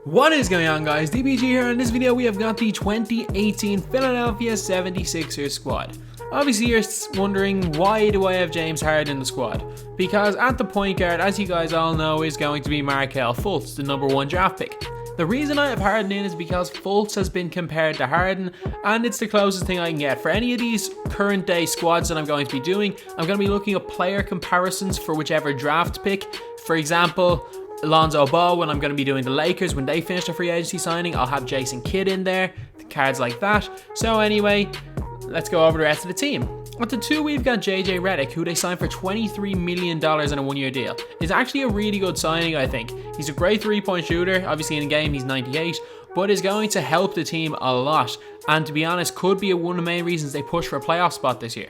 What is going on, guys? DBG here. In this video we have got the 2018 Philadelphia 76ers squad. Obviously you're wondering, why do I have James Harden in the squad? Because at the point guard, as you guys all know, is going to be Markelle Fultz, the #1 draft pick. The reason I have Harden in is because Fultz has been compared to Harden, and it's the closest thing I can get. For any of these current day squads that I'm going to be doing, I'm going to be looking at player comparisons for whichever draft pick. For example, Lonzo Ball, when I'm going to be doing the Lakers, when they finish a free agency signing, I'll have Jason Kidd in there, the cards like that. So anyway, let's go over the rest of the team. At the 2, we've got J.J. Redick, who they signed for $23 million in a 1-year deal. It's actually a really good signing, I think. He's a great 3-point shooter. Obviously in the game he's 98, but is going to help the team a lot. And to be honest, could be one of the main reasons they push for a playoff spot this year.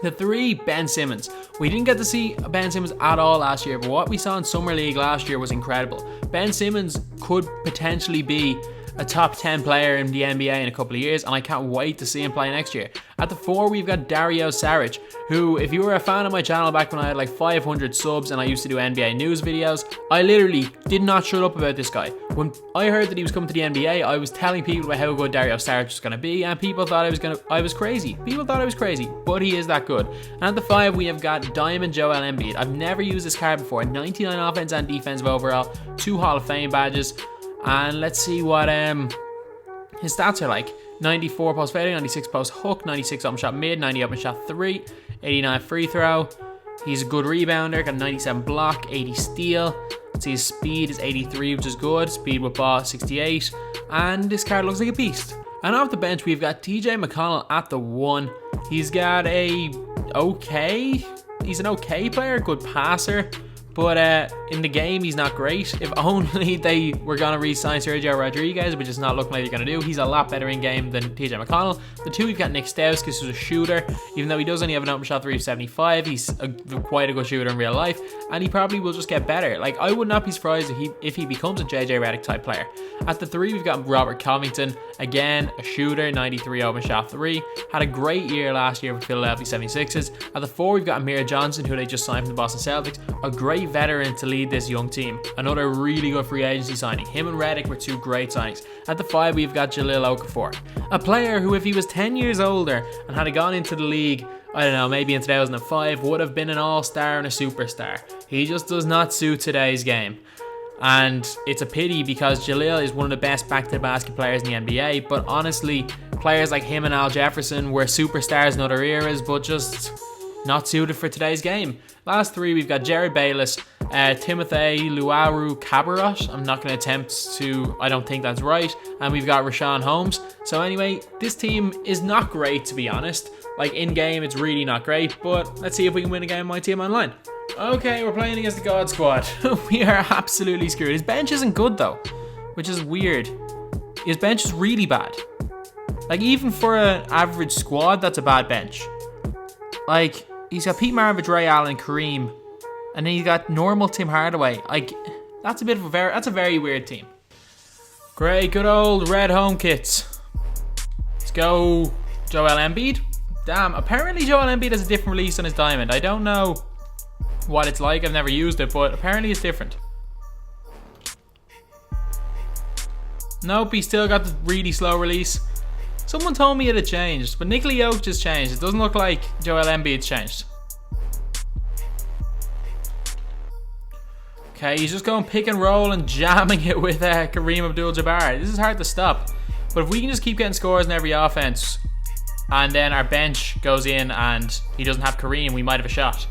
The 3, Ben Simmons. We didn't get to see Ben Simmons at all last year, but what we saw in Summer League last year was incredible. Ben Simmons could potentially be a top 10 player in the NBA in a couple of years, and I can't wait to see him play next year. At the 4, we've got Dario, Saric, who, if you were a fan of my channel back when I had like 500 subs and I used to do NBA news videos, I literally did not shut up about this guy. When I heard that he was coming to the NBA, I was telling people about how good Dario Saric was going to be, and people thought I was crazy. People thought I was crazy, but he is that good. And at the 5, we have got Diamond Joel Embiid. I've never used this card before. 99 offense and defensive overall, 2 Hall of Fame badges. And let's see what his stats are like. 94 post fading, 96 post hook, 96 open shot mid, 90 open shot 3, 89 free throw. He's a good rebounder, got 97 block, 80 steal. Let's see, his speed is 83, which is good. Speed with ball 68. And this card looks like a beast. And off the bench, we've got TJ McConnell at the 1. He's got he's an okay player, good passer. But in the game, he's not great. If only they were going to re-sign Sergio Rodriguez, which is not looking like they're going to do. He's a lot better in game than TJ McConnell. The 2, we've got Nick Stauskas, who's a shooter. Even though he does only have an open shot 3 of 75, he's quite a good shooter in real life. And he probably will just get better. Like, I would not be surprised if he becomes a JJ Redick type player. At the 3, we've got Robert Covington. Again, a shooter, 93 open shot 3. Had a great year last year for Philadelphia 76ers. At the 4, we've got Amir Johnson, who they just signed from the Boston Celtics. A great veteran to lead this young team. Another really good free agency signing. Him and Redick were 2 great signings. At the 5, we've got Jahlil Okafor, a player who, if he was 10 years older and had gone into the league, I don't know, maybe in 2005, would have been an all-star and a superstar. He just does not suit today's game. And it's a pity because Jahlil is one of the best back-to-the-basket players in the NBA, but honestly, players like him and Al Jefferson were superstars in other eras, but just not suited for today's game. Last 3, we've got Jared Bayless, Timothy Luaru Cabarrot. I'm not going to attempt to, I don't think that's right. And we've got Rashawn Holmes. So anyway, this team is not great, to be honest. Like, in game, it's really not great, but let's see if we can win a game of MyTEAM online. Okay, we're playing against the God Squad. We are absolutely screwed. His bench isn't good though, which is weird. His bench is really bad. Like, even for an average squad, that's a bad bench. Like, he's got Pete Maravich, Ray Allen, Kareem, and then he's got normal Tim Hardaway. Like, that's a very weird team. Great, good old red home kits. Let's go, Joel Embiid. Damn, apparently Joel Embiid has a different release on his diamond. I don't know what it's like, I've never used it, but apparently it's different. Nope, he still got the really slow release. Someone told me it had changed, but Nikola Jokic has changed. It doesn't look like Joel Embiid's changed. Okay, he's just going pick and roll and jamming it with Kareem Abdul-Jabbar. This is hard to stop. But if we can just keep getting scores in every offense, and then our bench goes in and he doesn't have Kareem, we might have a shot.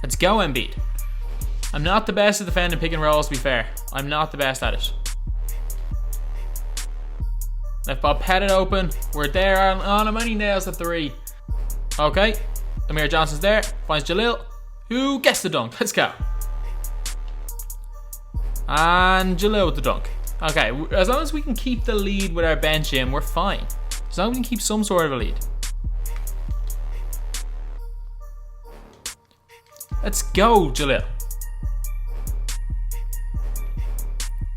Let's go, Embiid. I'm not the best at defending pick and rolls, to be fair. I'm not the best at it. Left ball petted open. We're there on him, and he nails the 3. Okay. Amir Johnson's there. Finds Jahlil, who gets the dunk. Let's go. And Jahlil with the dunk. Okay, as long as we can keep the lead with our bench in, we're fine. As long as we can keep some sort of a lead. Let's go, Jahlil.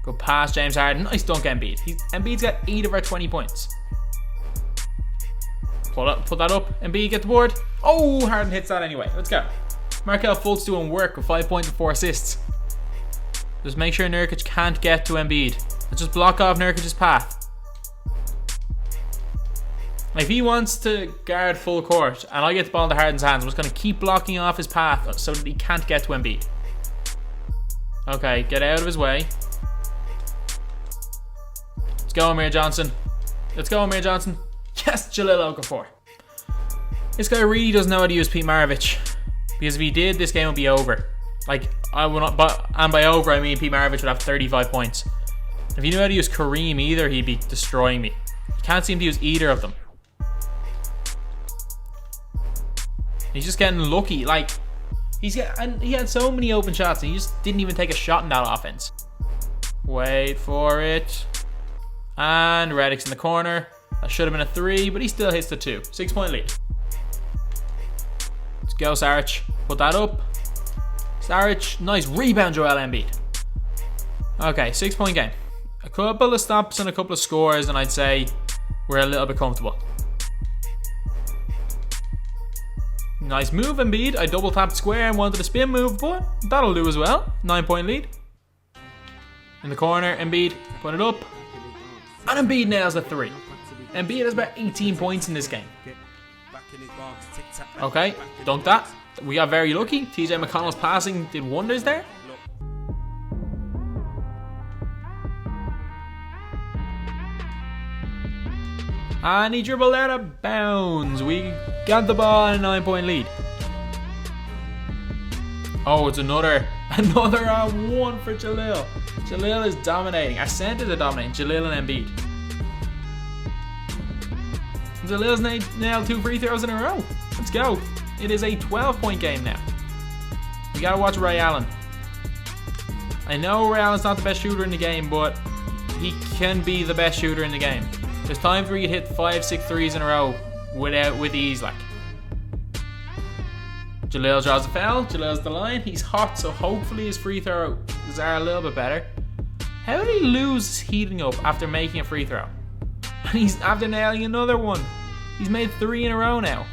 Go past James Harden. Nice dunk, Embiid. Embiid's got 8 of our 20 points. Put that up. Embiid, get the board. Oh, Harden hits that anyway. Let's go. Markelle Fultz doing work with 5 points and 4 assists. Just make sure Nurkic can't get to Embiid. Let's just block off Nurkic's path. If he wants to guard full court and I get the ball into Harden's hands, I'm just going to keep blocking off his path so that he can't get to Embiid. Okay, get out of his way. Let's go, Amir Johnson. Let's go, Amir Johnson. Yes, Jahlil Okafor. This guy really doesn't know how to use Pete Maravich. Because if he did, this game would be over. Like, I will not, and by over, I mean Pete Maravich would have 35 points. If he knew how to use Kareem either, he'd be destroying me. He can't seem to use either of them. He's just getting lucky. Like, he had so many open shots and he just didn't even take a shot in that offense. Wait for it. And Redick's in the corner. That should have been a 3, but he still hits the 2. 6-point lead. Let's go, Saric. Put that up. Saric, nice rebound, Joel Embiid. Okay, 6-point game. A couple of stops and a couple of scores, and I'd say we're a little bit comfortable. Nice move, Embiid. I double tapped square and wanted a spin move, but that'll do as well. 9-point lead. In the corner, Embiid, put it up. And Embiid nails a 3. Embiid has about 18 points in this game. Okay, dunk that. We got very lucky. TJ McConnell's passing did wonders there. And he dribbled out of bounds. We got the ball and a 9-point lead. Oh, it's another one for Jahlil. Jahlil is dominating. Our centers are dominating. Jahlil and Embiid. Jahlil's nailed 2 free throws in a row. Let's go. It is a 12-point game now. We gotta watch Ray Allen. I know Ray Allen's not the best shooter in the game, but he can be the best shooter in the game. There's times where you hit 5-6 threes in a row with ease, like. Jahlil draws a foul. Jalil's the line. He's hot, so hopefully his free throws are a little bit better. How did he lose heating up after making a free throw? And he's after nailing another one. He's made 3 in a row now.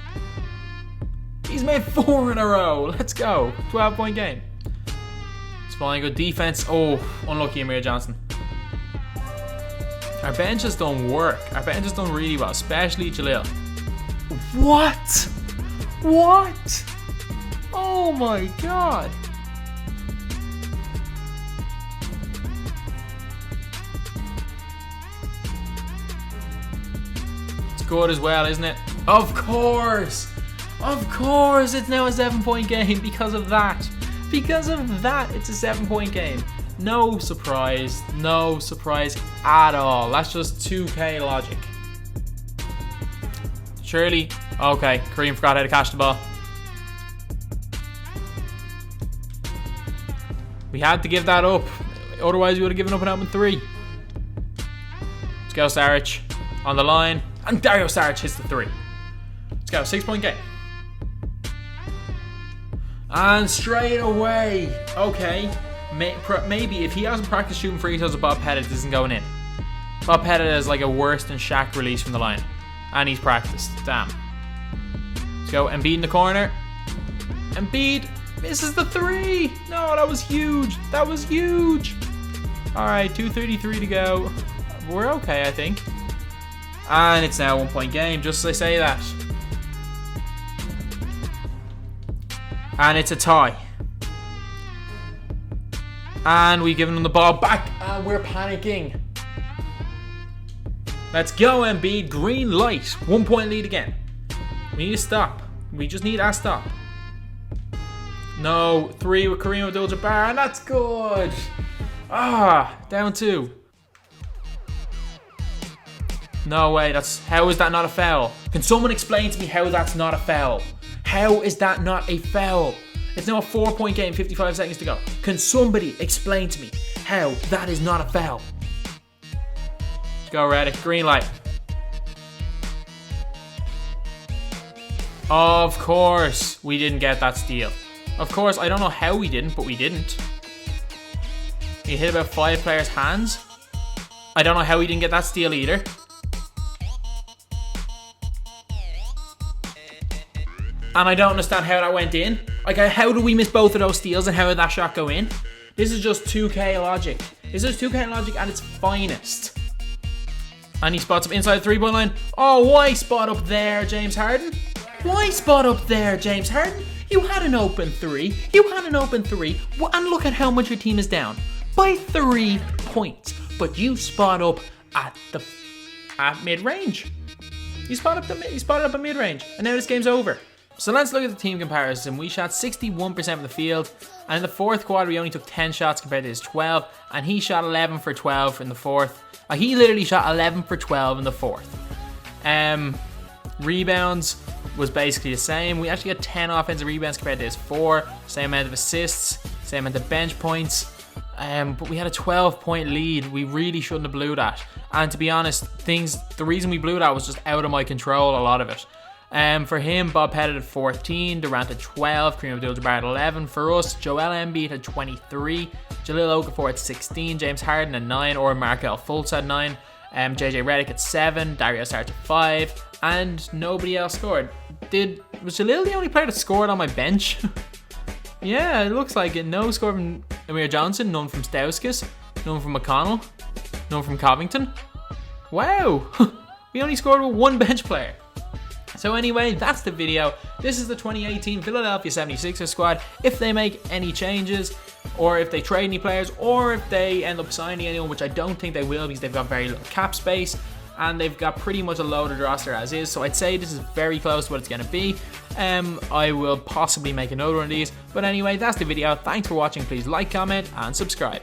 He's made 4 in a row. Let's go. 12-point game. It's fine. Good defense. Oh, unlucky Amir Johnson. Our benches don't work. Our benches done really well, especially Jahlil. What? What? Oh my god. It's good as well, isn't it? Of course. Of course, it's now a 7-point game because of that. Because of that, it's a 7-point game. No surprise at all. That's just 2K logic. Surely, okay, Kareem forgot how to catch the ball. We had to give that up. Otherwise, we would have given up an open 3. Let's go, Saric. On the line. And Dario Saric hits the 3. Let's go, 6-point game. And straight away. Okay. Maybe if he hasn't practiced shooting free throws with Bob Pettit, this isn't going in. Bob Pettit is like a worse than Shaq release from the line. And he's practiced. Damn. Let's go. Embiid in the corner. Embiid misses the 3. No, that was huge. That was huge. Alright, 2:33 to go. We're okay, I think. And it's now a 1-point game, just as I say that. And it's a tie. And we've given them the ball back, and we're panicking. Let's go, Embiid. Green light. 1-point lead again. We need a stop. We just need a stop. No, 3 with Kareem Abdul-Jabbar, and that's good. Ah, down 2. No way. How is that not a foul? Can someone explain to me how that's not a foul? How is that not a foul? It's now a 4-point game, 55 seconds to go. Can somebody explain to me how that is not a foul? Let's go, Redick. Green light. Of course, we didn't get that steal. Of course, I don't know how we didn't, but we didn't. He hit about 5 players' hands. I don't know how he didn't get that steal either. And I don't understand how that went in. Like, how do we miss both of those steals and how did that shot go in? This is just 2K logic. This is 2K logic at its finest. And he spots up inside the 3-point line. Oh, why spot up there, James Harden? Why spot up there, James Harden? You had an open 3. You had an open 3. And look at how much your team is down. By 3 points. But you spot up at mid-range. You spotted up at mid-range. And now this game's over. So let's look at the team comparison. We shot 61% from the field. And in the fourth quarter, we only took 10 shots compared to his 12. And he shot 11 for 12 in the fourth. He literally shot 11 for 12 in the fourth. Rebounds was basically the same. We actually got 10 offensive rebounds compared to his 4. Same amount of assists, same amount of bench points. But we had a 12-point lead. We really shouldn't have blew that. And to be honest, the reason we blew that was just out of my control, a lot of it. For him, Bob Pettit at 14, Durant at 12, Kareem Abdul-Jabbar at 11. For us, Joel Embiid at 23, Jahlil Okafor at 16, James Harden at 9, or Markelle Fultz at 9, J.J. Redick at 7, Dario Saric at 5, and nobody else scored. Was Jahlil the only player that scored on my bench? Yeah, it looks like it. No score from Amir Johnson, none from Stauskas, none from McConnell, none from Covington. Wow, we only scored with one bench player. So anyway, that's the video. This is the 2018 Philadelphia 76ers squad. If they make any changes, or if they trade any players, or if they end up signing anyone, which I don't think they will because they've got very little cap space, and they've got pretty much a loaded roster as is. So I'd say this is very close to what it's going to be. I will possibly make another one of these. But anyway, that's the video. Thanks for watching. Please like, comment, and subscribe.